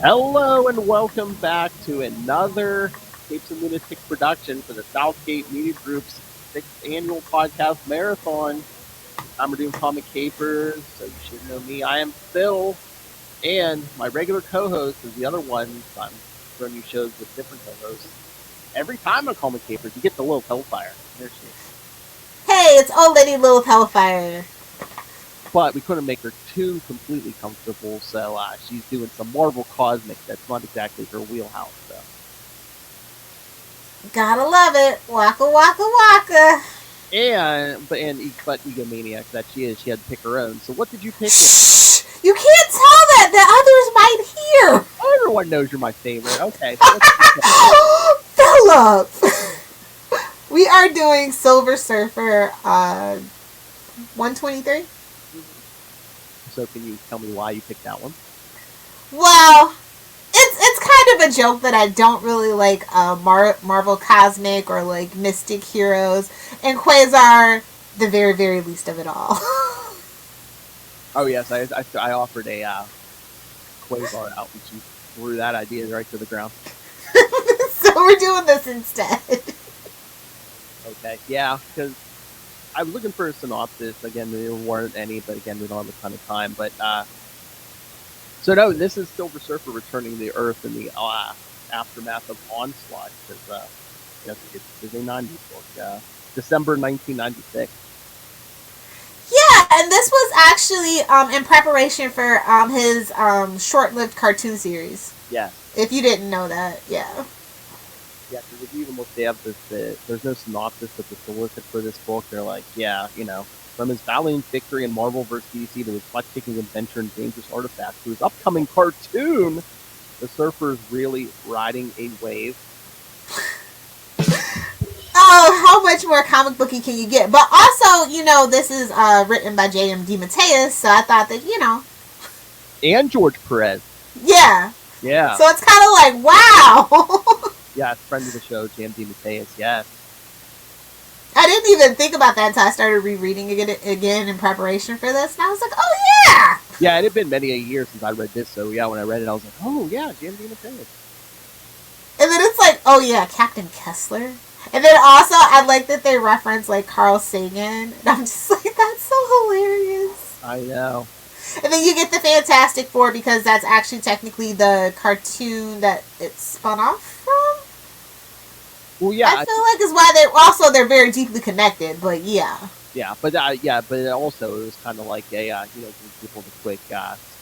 Hello and welcome back to another Capes and Lunatics production for the Southgate Media Group's 6th annual podcast marathon. I'm doing Comic Capers, so you should know me. I am Phil, and my regular co-host is the other one. I'm throwing new shows with different co-hosts. Every time I call Comic Capers, you get the Lilith Hellfire. There she is. Hey, it's old lady Lilith Hellfire. But we couldn't make her too completely comfortable, so she's doing some Marvel Cosmic that's not exactly her wheelhouse, so. Gotta love it. Waka waka waka. But egomaniac that she is, she had to pick her own. So what did you pick? Shh! You can't tell that. The others might hear. Everyone knows you're my favorite. Okay. Philip! We are doing Silver Surfer 123. So can you tell me why you picked that one? Well, it's kind of a joke that I don't really like Marvel Cosmic or like Mystic Heroes, and Quasar the very, very least of it all. Oh yes, I offered a Quasar out, and she threw that idea right to the ground. So we're doing this instead. Okay, yeah, because I was looking for a synopsis. Again, there weren't any, but again, we don't have a ton of time. But so no, this is Silver Surfer returning to the Earth in the aftermath of Onslaught, because it's a 90s book, December 1996. Yeah, and this was actually in preparation for his short-lived cartoon series. Yeah. If you didn't know that, yeah. Yeah, because if you even look, they have there's no synopsis, but the solicit for this book, they're like, yeah, from his valiant victory in Marvel vs. DC to his butt-kicking adventure in dangerous artifacts to his upcoming cartoon, the Surfer's really riding a wave. Oh, how much more comic booky can you get? But also, this is written by J.M. DeMatteis, so I thought that, And George Perez. Yeah. Yeah. So it's kind of like, wow. Yeah, friend of the show, J.M. DeMatteis, yes. I didn't even think about that until I started rereading it again in preparation for this, and I was like, oh, yeah! Yeah, it had been many a year since I read this, so yeah, when I read it, I was like, oh, yeah, J.M. DeMatteis. And then it's like, oh, yeah, Captain Kessler. And then also, I like that they reference, like, Carl Sagan, and I'm just like, that's so hilarious. I know. And then you get the Fantastic Four, because that's actually technically the cartoon that it's spun off from. Well, yeah, I feel like is why they're very deeply connected, but yeah. Yeah, but also it was kind of like a give people the quick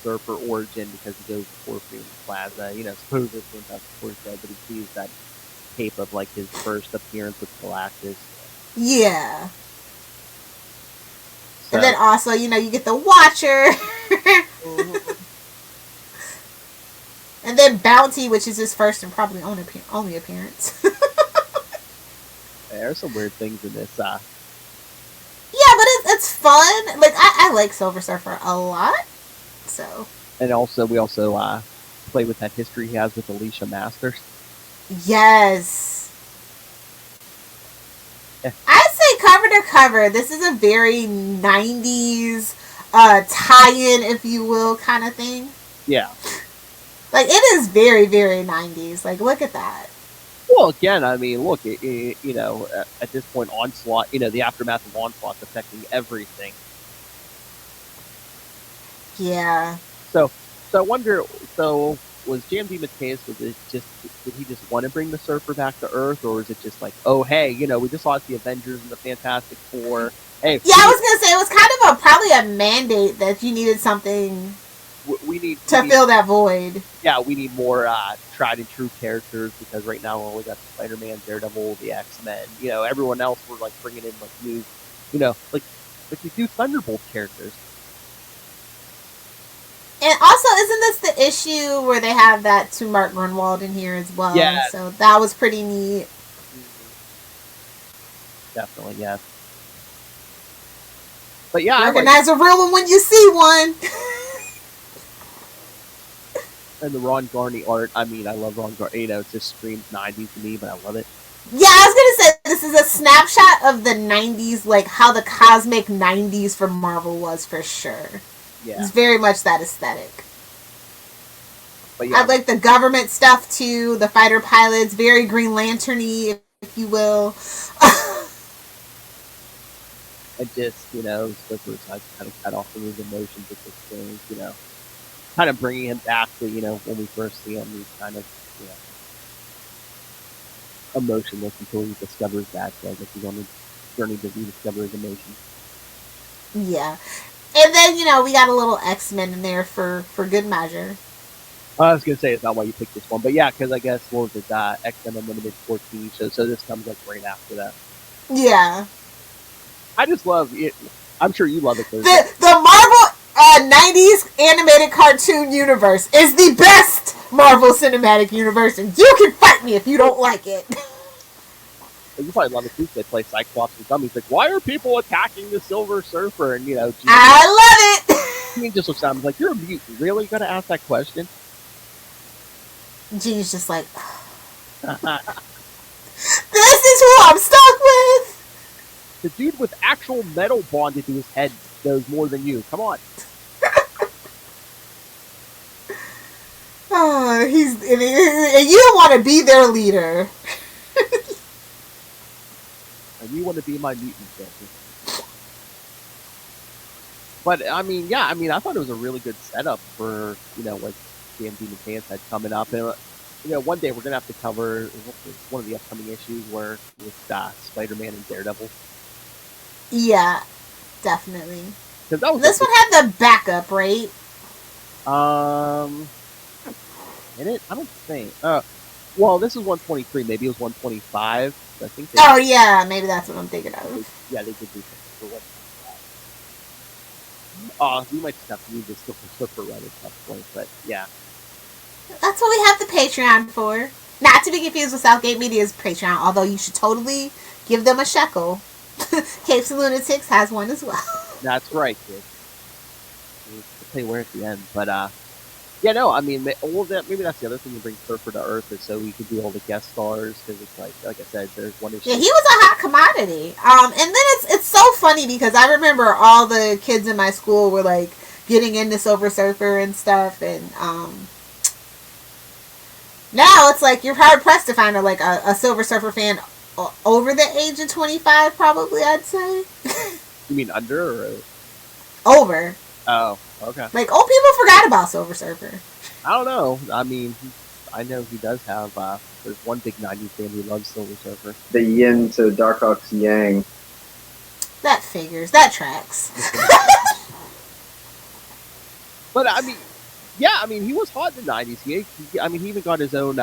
Surfer origin, because he goes to Freedom Plaza, supposedly Fantastic Four's dead, but he sees that tape of like his first appearance with Galactus. Yeah. So. And then also, you get the Watcher. Mm-hmm. And then Bounty, which is his first and probably only appearance. There's some weird things in this. Yeah, but it's fun. Like, I like Silver Surfer a lot. So. And also, we also play with that history he has with Alicia Masters. Yes. Yeah. I'd say cover to cover, this is a very 90s tie-in, if you will, kind of thing. Yeah. Like, it is very, very 90s. Like, look at that. Well, again, I mean, look, at this point, Onslaught, the aftermath of Onslaught's affecting everything. Yeah. So I wonder, was J.M. DeMatteis, did he just want to bring the Surfer back to Earth, or was it just like, oh, hey, we just lost the Avengers and the Fantastic Four. Hey. Yeah, I was going to say, it was kind of probably a mandate that you needed something to fill that void. Yeah, we need more tried and true characters, because right now we only got Spider-Man, Daredevil, the X-Men. Everyone else we're like bringing in like new, like these new Thunderbolt characters. And also, isn't this the issue where they have that to Mark Grunwald in here as well? Yeah. So that was pretty neat. Definitely, yes. But yeah, recognize a real one when you see one. And the Ron Garney art, I mean, I love Ron Garney. It just screams 90s to me, but I love it. Yeah, I was going to say, this is a snapshot of the 90s, like how the cosmic 90s for Marvel was for sure. Yeah. It's very much that aesthetic. But yeah. I like the government stuff too, the fighter pilots, very Green Lantern-y, if you will. And just, Slippers, I kind of cut off some of his emotions at this point, kind of bringing him back to, when we first see him, he's kind of, emotionless until he discovers that. So I guess he's on the journey to rediscover his emotions. Yeah. And then, we got a little X-Men in there for good measure. I was going to say it's not why you picked this one, but yeah, because I guess, what was it, X-Men Unlimited 14, so this comes like right after that. Yeah. I just love it. I'm sure you love it. The Marvel 90s animated cartoon universe is the best Marvel Cinematic Universe, and you can fight me if you don't like it. You probably love it too. They play Cyclops and dummies. Like, why are people attacking the Silver Surfer? And I love it. He just looks at him like, you're a mutant. Really gonna ask that question? Gene's just like, this is who I'm stuck with. The dude with actual metal bonded to his head knows more than you. Come on. And you don't want to be their leader. And you want to be my mutant character. But, I thought it was a really good setup for, what DMD Mechanics had coming up. And, one day we're going to have to cover one of the upcoming issues where with Spider-Man and Daredevil. Yeah, definitely. This one had the backup, right? In it? I don't think. Well, this is 123. Maybe it was 125. I think. Yeah, maybe that's what I'm thinking of. Yeah, they did do something for 125. We might just have to use this still for Reddit at that point, but yeah. That's what we have the Patreon for. Not to be confused with Southgate Media's Patreon, although you should totally give them a shekel. Capes and Lunatics has one as well. That's right, kid. I'll tell you where at the end, but all of that. Maybe that's the other thing to bring Surfer to Earth is so we can do all the guest stars because it's like I said, there's one issue. Yeah, he was a hot commodity. And then it's so funny because I remember all the kids in my school were like getting into Silver Surfer and stuff, and now it's like you're hard pressed to find a Silver Surfer fan over the age of 25, probably, I'd say. You mean under or over? Oh, okay. Like, old people forgot about Silver Surfer. I don't know. I know he does have, there's one big 90s fan who loves Silver Surfer. The yin to Darkhawk's yang. That figures. That tracks. But, he was hot in the 90s. He even got his own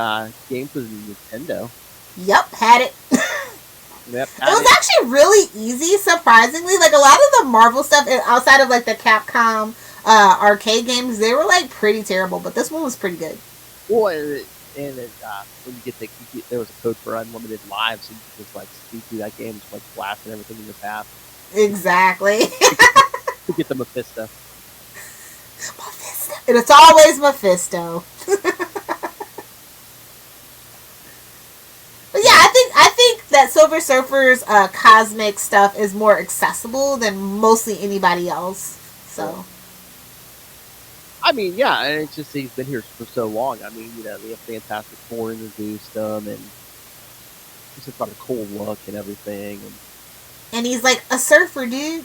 game for the Nintendo. Yep, had it. Yep, it was actually really easy, surprisingly. Like, a lot of the Marvel stuff, outside of, like, the Capcom arcade games, they were, like, pretty terrible. But this one was pretty good. Well, and when you there was a code for unlimited lives, so you could just, like, speed through that game, just, like, blasting everything in your path. Exactly. To get the Mephisto. Mephisto. And it's always Mephisto. But yeah, I think that Silver Surfer's cosmic stuff is more accessible than mostly anybody else. So. And it's just he's been here for so long. They have Fantastic Four introduced him, and he's just got a cool look and everything. And he's like a surfer, dude.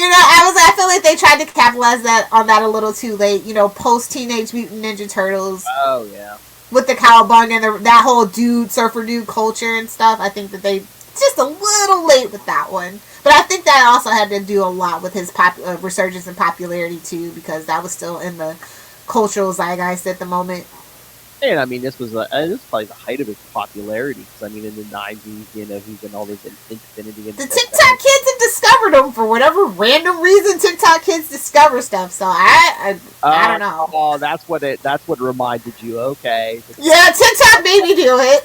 I feel like they tried to capitalize on that a little too late. Post Teenage Mutant Ninja Turtles. Oh yeah. With the cowabunga and that whole surfer dude culture and stuff, I think that they just a little late with that one. But I think that also had to do a lot with his resurgence in popularity too, because that was still in the cultural zeitgeist at the moment. And this was probably the height of his popularity. Because in the 90s, he's in all this Infinity. And the TikTok kids have discovered him for whatever random reason. TikTok kids discover stuff, so I don't know. Oh, that's what reminded you. Okay. Yeah, TikTok made me do it.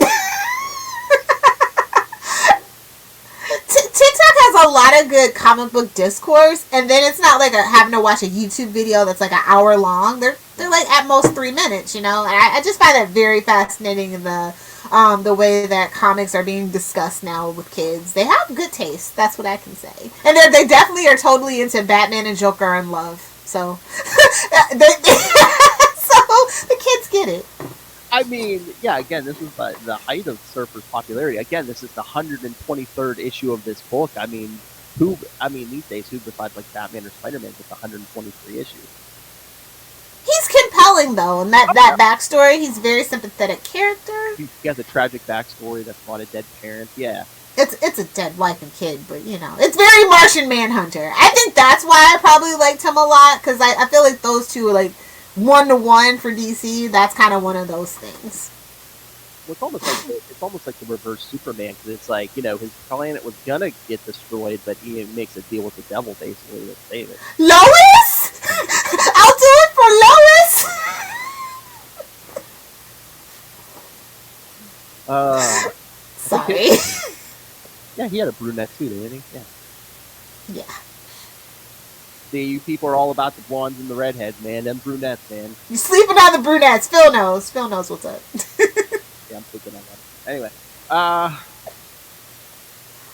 TikTok has a lot of good comic book discourse, and then it's not like having to watch a YouTube video that's like an hour long. They're like at most 3 minutes, And I just find that very fascinating in the the way that comics are being discussed now with kids. They have good taste. That's what I can say. And they definitely are totally into Batman and Joker and love. So, so the kids get it. I mean, yeah, again, this is the height of Surfer's popularity. Again, this is the 123rd issue of this book. I mean, these days, who besides like Batman or Spider-Man gets 123 issues? He's compelling, though, and that backstory, he's a very sympathetic character. He has a tragic backstory that's not a dead parent, yeah. It's a dead wife and kid, but, it's very Martian Manhunter. I think that's why I probably liked him a lot, because I feel like those two are, like, 1-to-1 for DC. That's kind of one of those things. Well, it's almost like the reverse Superman, because it's like, his planet was gonna get destroyed, but he makes a deal with the devil, basically, to save it. Lois? I'll do it for Lois! Sorry. Okay. Yeah, he had a brunette too, didn't he? Yeah. See, you people are all about the blondes and the redheads, man. Them brunettes, man. You sleeping on the brunettes. Phil knows. Phil knows what's up. Yeah, I'm thinking on that. Anyway.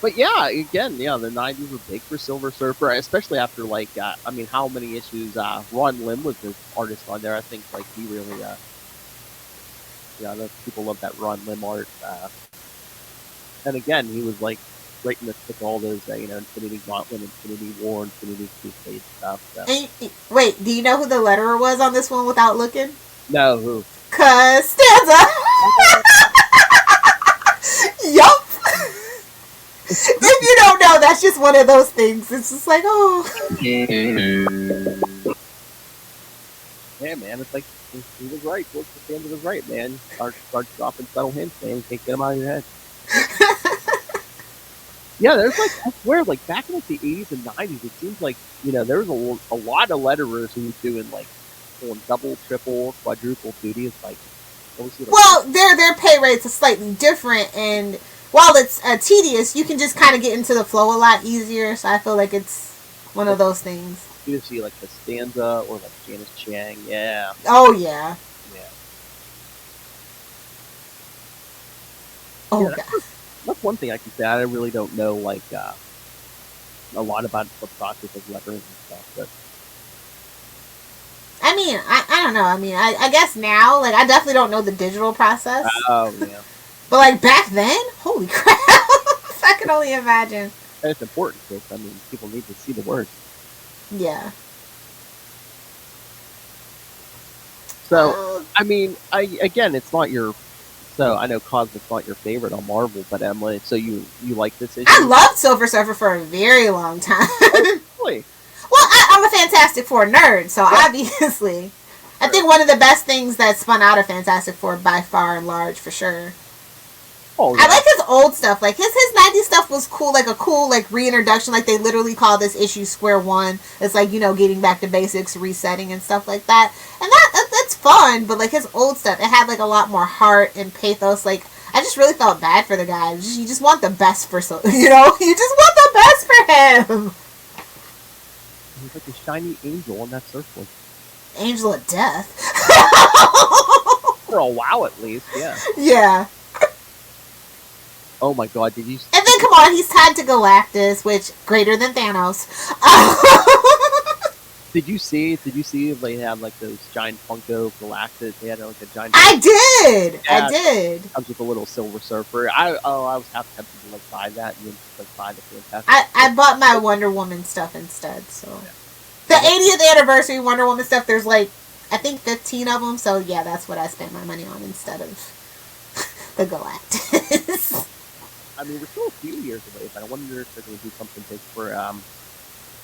But yeah, again, the 90s were big for Silver Surfer, especially after, like, how many issues Ron Lim was the artist on there. I think, like, he really, people love that Ron Lim art. And again, he was, like, right in the thick of all those, Infinity Gauntlet, Infinity War, Infinity Crusade stuff. So. Wait, do you know who the letterer was on this one without looking? No, who? Costanza! Yup! If you don't know, that's just one of those things. It's just like, oh. Yeah, man, it's like, he was right. Costanza was right, man. Start dropping subtle hints, man. You can't get them out of your head. Yeah, there's like, I swear, like back in like the 80s and 90s, it seems like, there was a lot of letterers who were doing like double, triple, quadruple duties. Like, well, their pay rates are slightly different, and while it's tedious, you can just kind of get into the flow a lot easier. So I feel like it's one of those things. You see like Costanza or like Janice Chiang, yeah. Oh yeah. Yeah. Oh yeah, god. That's one thing I can say. I really don't know like a lot about the process of lettering and stuff, but I mean, I don't know. I mean, I guess now, like, I definitely don't know the digital process. Oh yeah. But like back then, holy crap! I can only imagine. And it's important because people need to see the words. Yeah. So again, it's not your. So I know Cosmic's not your favorite on Marvel, but Emily, so you like this issue? I loved Silver Surfer for a very long time. Oh, really? Well, I'm a Fantastic Four nerd, so obviously, I think one of the best things that spun out of Fantastic Four by far and large, for sure. Oh, yeah. I like his old stuff. Like his 90s stuff was cool, like a cool like reintroduction. Like they literally call this issue Square One. It's like, getting back to basics, resetting and stuff like that. And that's fun. But like his old stuff, it had like a lot more heart and pathos. Like I just really felt bad for the guy. You just want the best for you just want the best for him. He's like a shiny angel on that surfboard. Angel of Death. For a while, at least, yeah. Yeah. Oh my god, did you... And then, come on, he's tied to Galactus, which, greater than Thanos. Did you see if they had, like, those giant Funko Galactus? They had, like, a giant... I did! Comes with a little Silver Surfer. I was half tempted to, like, buy that and then just, like, buy the Fantastic... I bought my Wonder Woman stuff instead, so... Yeah. The 80th anniversary Wonder Woman stuff, there's, like, I think 15 of them, so, yeah, that's what I spent my money on instead of the Galactus. We're still a few years away, but I wonder if they're going to do something big for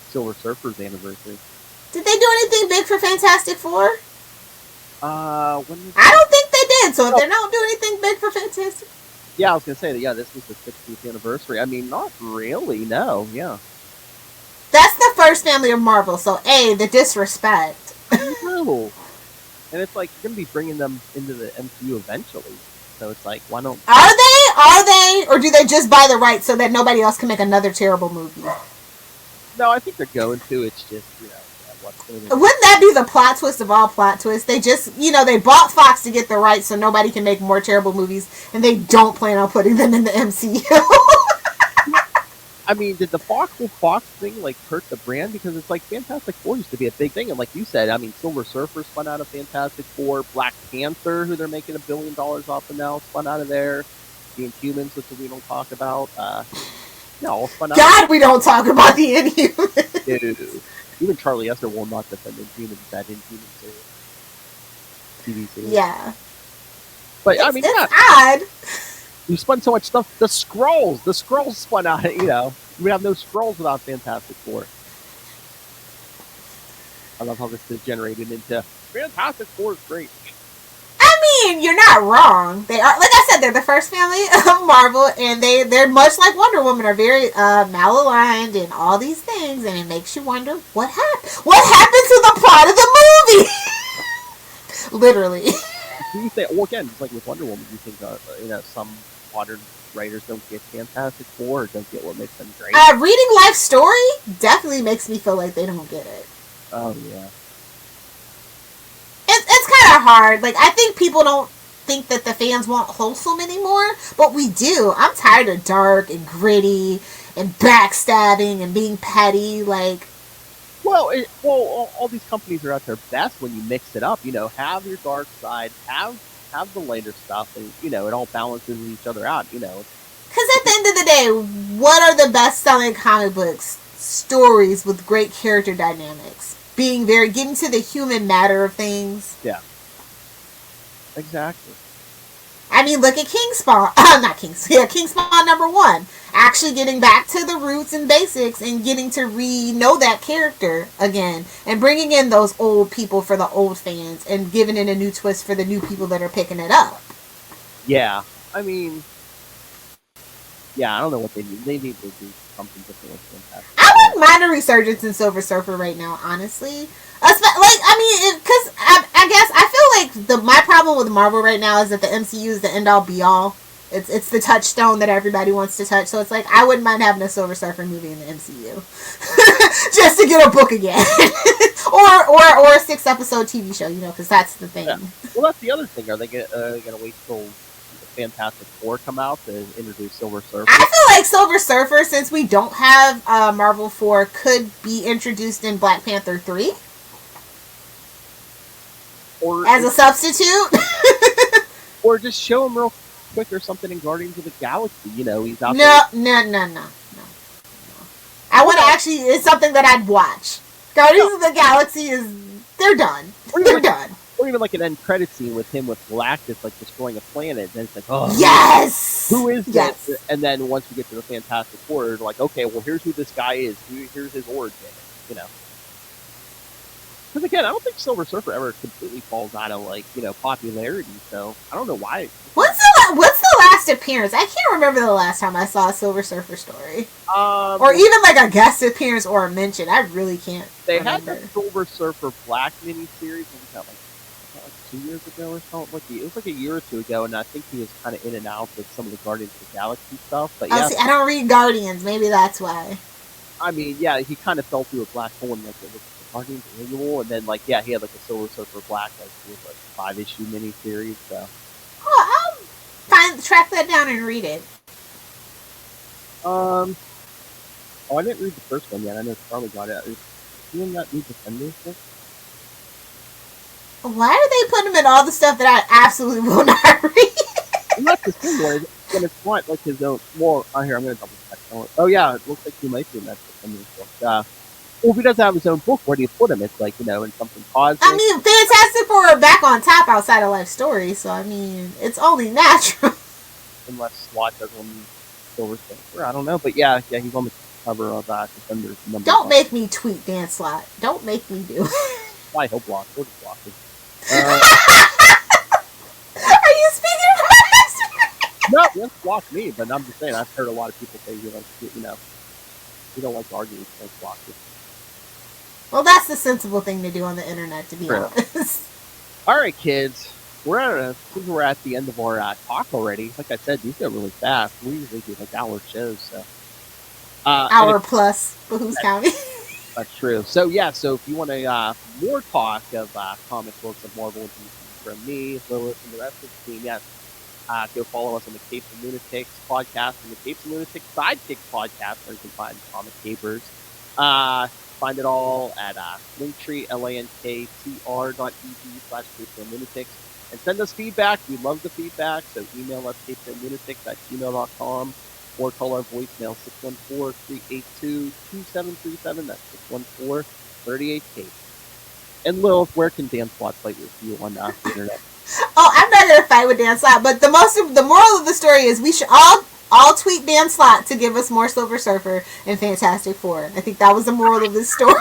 Silver Surfer's anniversary. Did they do anything big for Fantastic Four? I don't think they did, so if they don't do anything big for Fantastic... Yeah, I was going to say that, yeah, this was the 60th anniversary. Not really, no, yeah. That's the first family of Marvel, so A, the disrespect. No. And it's like, you're going to be bringing them into the MCU eventually. So it's like, why don't... Are they? Or do they just buy the rights so that nobody else can make another terrible movie? No, I think they're going to. It's just, Wouldn't that be the plot twist of all plot twists? They just, they bought Fox to get the rights so nobody can make more terrible movies, and they don't plan on putting them in the MCU. I mean, did the Fox thing like hurt the brand? Because it's like Fantastic Four used to be a big thing, and like you said, I mean, Silver Surfer spun out of Fantastic Four, Black Panther, who they're making $1 billion off of now, spun out of there. The Inhumans, which we don't talk about, all spun out. God, we don't talk about the Inhumans. Dude, even Charlie Esther will not defend Inhumans, that Inhuman TV series. Yeah, but I mean, it's odd. You spun so much stuff. The Skrulls spun out. We have no Skrulls without Fantastic Four. I love how this degenerated into Fantastic Four is great. I mean, you're not wrong. They are, like I said, they're the first family of Marvel, and they're much like Wonder Woman, are very malaligned and all these things, and it makes you wonder what happened. What happened to the plot of the movie? Literally. Do you think? Well, again, it's like with Wonder Woman, you think some modern writers don't get Fantastic Four, or don't get what makes them great? Reading Life Story definitely makes me feel like they don't get it. Oh yeah. It's kind of hard. Like, I think people don't think that the fans want wholesome anymore, but we do. I'm tired of dark and gritty and backstabbing and being petty. Like, well, all these companies are at their best when you mix it up. Have your dark side, have the lighter stuff, and it all balances each other out. Because at the end of the day, what are the best-selling comic books? Stories with great character dynamics, getting to the human matter of things. Yeah, exactly. I mean, look at Kingspawn. Kingspawn #1. Actually getting back to the roots and basics and getting to know that character again. And bringing in those old people for the old fans and giving it a new twist for the new people that are picking it up. Yeah. I mean, I don't know what they need. They need to do something different with Fantastic. I wouldn't mind a resurgence in Silver Surfer right now, honestly. Because I guess I feel like my problem with Marvel right now is that the MCU is the end-all be-all. It's the touchstone that everybody wants to touch. So it's like, I wouldn't mind having a Silver Surfer movie in the MCU. Just to get a book again. or a 6-episode TV show, because that's the thing. Yeah. Well, that's the other thing. Are they going to wait till the Fantastic Four come out to introduce Silver Surfer? I feel like Silver Surfer, since we don't have Marvel 4, could be introduced in Black Panther 3. Or as a substitute. Or just show him real quick or something in Guardians of the Galaxy. He's out there. No. I want to actually, it's something that I'd watch. Guardians of the Galaxy they're done. They're done. Or even like an end credit scene with him with Galactus like destroying a planet, and it's like, oh yes, who is this? And then once you get to the Fantastic Four, you're like, okay, well here's who this guy is. Here's his origin. Because again, I don't think Silver Surfer ever completely falls out of popularity. So I don't know why. What's the last appearance? I can't remember the last time I saw a Silver Surfer story, or even like a guest appearance or a mention. I really can't. They remember. had the Silver Surfer Black miniseries. What was that, like 2 years ago or something? It was like a year or two ago, and I think he was kind of in and out with some of the Guardians of the Galaxy stuff. But see, I don't read Guardians. Maybe that's why. I mean, yeah, he kind of fell through a black hole in like the Guardians annual, and then he had like a Silver Surfer Black with like 5-issue miniseries. So. Oh, I'll track that down and read it. I didn't read the first one yet. I know Charlie got it. Is he in that new Defenders book? Why are they putting him in all the stuff that I absolutely will not read? And that's the thing, where it's not like his own. Well, here I'm going to double check. Oh yeah, it looks like he might be in that Defenders book. Well, if he doesn't have his own book, where do you put him? It's like, in something cosmic. I mean, Fantastic Four are back on top outside of Life Story, so I mean, it's only natural. Unless SWAT does one Silver Surfer, I don't know. But yeah, he's on the cover of Defenders. Don't make me tweet Dan Slott. Don't make me do it. Why he'll block? He'll just block it. Are you speaking of my experience? No, he doesn't block me, but I'm just saying, I've heard a lot of people say, you don't like to argue, like block it. Well, that's the sensible thing to do on the internet, to be honest. All right, kids. We're at the end of our talk already. Like I said, these go really fast. We usually do like hour shows, so hour plus, but who's counting? That's true. So yeah, so if you want to more talk of comic books of Marvel and DC from me, Lilith, and the rest of the team, yes, go follow us on the Capes and Lunatics podcast and the Capes and Lunatics Sidekicks podcast, where you can find comic capers. Find it all at Linktree, linktr.ee/CapesandLunatics. And send us feedback. We love the feedback. So email us CapesandLunatics@gmail.com or call our voicemail 614-382-2737. That's 614-38-CAPE. And Lilith, where can Dan Slot fight with you on the internet? Oh, I'm not gonna fight with Dan Slott, but the moral of the story is we should all tweet Dan Slott to give us more Silver Surfer and Fantastic Four. I think that was the moral of this story.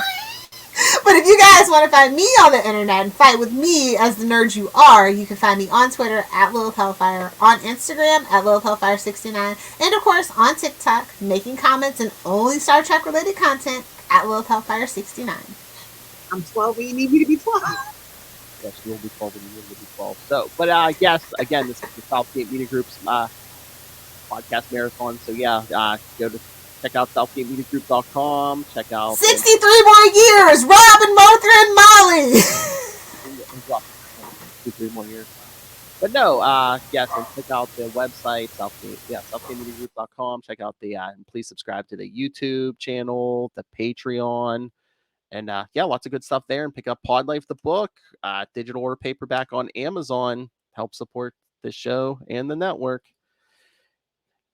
But if you guys want to find me on the internet and fight with me as the nerd you are, you can find me on Twitter at Lilith Hellfire, on Instagram at Lilith Hellfire69, and of course on TikTok, making comments and only Star Trek related content at Lilith Hellfire69. I'm 12 and you need me to be 12. Yes, you will be 12 and you will be 12. So, but yes, again, this is the Southgate Media Group's podcast marathon. So yeah, go to check out southgatemediagroup.com. Check out 63 more years, Robin, Mothra, and Molly. 63 more years. But no, yes, and check out the website, southgatemediagroup.com. Check out the, and please subscribe to the YouTube channel, the Patreon. And yeah, lots of good stuff there. And pick up Pod Life, the book, digital or paperback on Amazon. Help support the show and the network.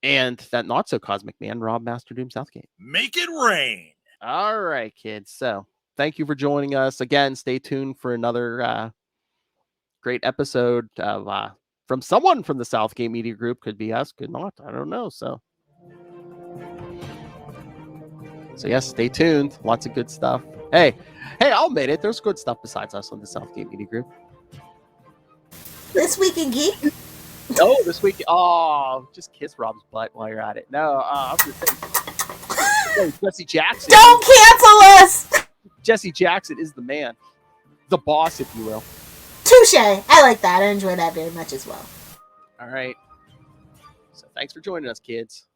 And that not so cosmic man, Rob Master Doom Southgate. Make it rain. All right, kids. So thank you for joining us again. Stay tuned for another great episode of from someone from the Southgate Media Group. Could be us, could not. I don't know. So yes, stay tuned. Lots of good stuff. Hey, I'll admit it. There's good stuff besides us on the Southgate Media Group. This Week in Geek? No, this week. Oh, just kiss Rob's butt while you're at it. No, I'm just saying. Jesse Jackson. Don't cancel us! Jesse Jackson is the man. The boss, if you will. Touche. I like that. I enjoy that very much as well. All right. So thanks for joining us, kids.